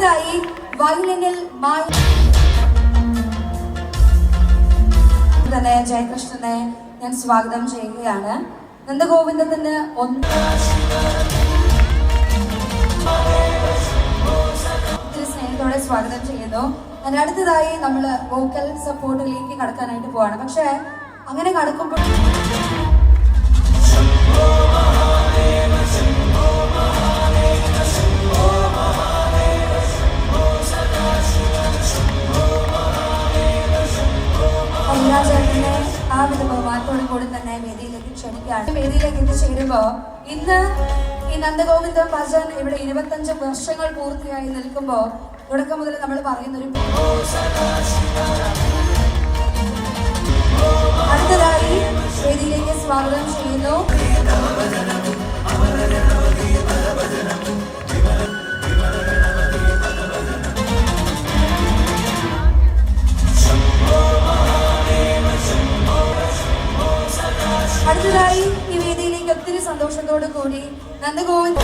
അടുത്തതായി വയലിനിൽ തന്നെ ജയകൃഷ്ണനെ ഞാൻ സ്വാഗതം ചെയ്യുകയാണ്. നന്ദഗോവിന്ദത്തിന് ഒത്തിരി സ്നേഹത്തോടെ സ്വാഗതം ചെയ്യുന്നു. അതിന് അടുത്തതായി നമ്മൾ വോക്കൽ സപ്പോർട്ടിലേക്ക് കടക്കാനായിട്ട് പോവാണ്. പക്ഷെ അങ്ങനെ കടക്കുമ്പോൾ ചേട്ടനെ ആ വിധ ബഹുമാനത്തോടു കൂടി തന്നെ വേദിയിലേക്ക് ക്ഷണിക്കുകയാണ്. വേദിയിലേക്ക് എത്തിച്ചേരുമ്പോ ഇന്ന് ഈ നന്ദഗോവിന്ദ ഭജൻ ഇവിടെ 25 വർഷങ്ങൾ പൂർത്തിയായി നിൽക്കുമ്പോ തുടക്കം മുതൽ നമ്മൾ പറയുന്നൊരു അടുത്തതായി വേദിയിലേക്ക് സ്വാഗതം ചെയ്യുന്നു. അടുത്തതായി ഈ വേദിയിലേക്ക് ഒത്തിരി സന്തോഷത്തോടു കൂടി നന്ദഗോവിന്ദ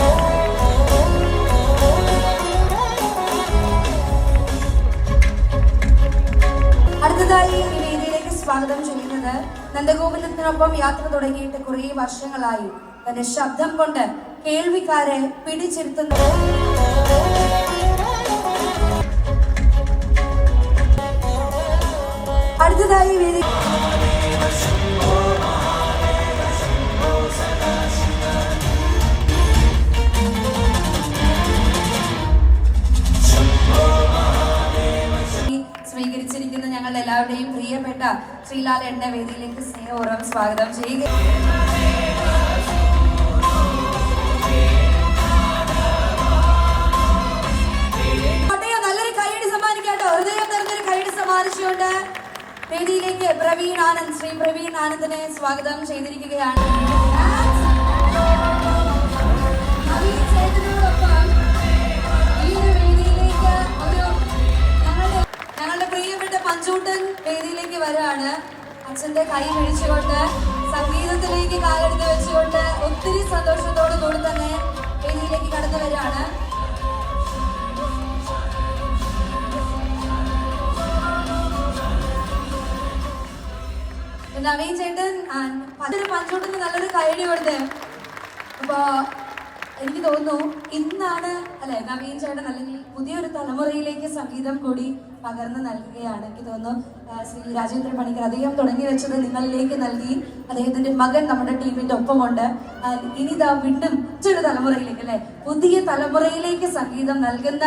അടുത്തതായി ഈ വേദിയിലേക്ക് സ്വാഗതം ചെയ്യുന്നത് നന്ദഗോവിന്ദത്തിനൊപ്പം യാത്ര തുടങ്ങിയിട്ട് കുറേ വർഷങ്ങളായി തന്റെ ശബ്ദം കൊണ്ട് കേൾവിക്കാരെ പിടിച്ചിരുത്തുന്നത് അടുത്തതായി വേദി സ്വീകരിച്ചിരിക്കുന്ന ഞങ്ങളുടെ എല്ലാവരുടെയും പ്രിയപ്പെട്ട ശ്രീലാൽ എണ്ണ വേദിയിലേക്ക് സ്നേഹപൂർവ്വം സ്വാഗതം ചെയ്യുക. നല്ലൊരു കൈയടി സമ്മാനിക്കാട്ടോ. ഹൃദയം നിറഞ്ഞൊരു കൈയടി സമ്മാനിച്ചുകൊണ്ട് വേദിയിലേക്ക് പ്രവീൺ ആനന്ദ്, ശ്രീ പ്രവീൺ ആനന്ദിനെ സ്വാഗതം ചെയ്തിരിക്കുകയാണ്. ഞങ്ങളുടെ പ്രിയപ്പെട്ട പഞ്ചൂട്ടൻ വേദിയിലേക്ക് വരികയാണ്. അച്ഛന്റെ കൈ പിടിച്ചുകൊണ്ട് സംഗീതത്തിലേക്ക് കാലെടുത്ത് വെച്ചുകൊണ്ട് ഒത്തിരി സന്തോഷത്തോടു കൂടി തന്നെ വേദിയിലേക്ക് കടന്നു വരികയാണ്. നവീൻ ചേട്ടൻ പഞ്ചൂട്ടന് നല്ലൊരു കൈയടി കൊടുത്ത്. അപ്പൊ എനിക്ക് തോന്നുന്നു ഇന്നാണ് അല്ലെ നവീൻ ചേട്ടൻ അല്ലെങ്കിൽ പുതിയൊരു തലമുറയിലേക്ക് സംഗീതം കൂടി പകർന്നു നൽകുകയാണ്. എനിക്ക് തോന്നുന്നു ശ്രീ രാജേന്ദ്ര പണിക്കർ അദ്ദേഹം തുടങ്ങി വെച്ചത് നിങ്ങളിലേക്ക് നൽകി. അദ്ദേഹത്തിന്റെ മകൻ നമ്മുടെ ടീമിന്റെ ഒപ്പമുണ്ട്. ഇനി ഇതാ വീണ്ടും മറ്റൊരു തലമുറയിലേക്ക് അല്ലെ പുതിയ തലമുറയിലേക്ക് സംഗീതം നൽകുന്ന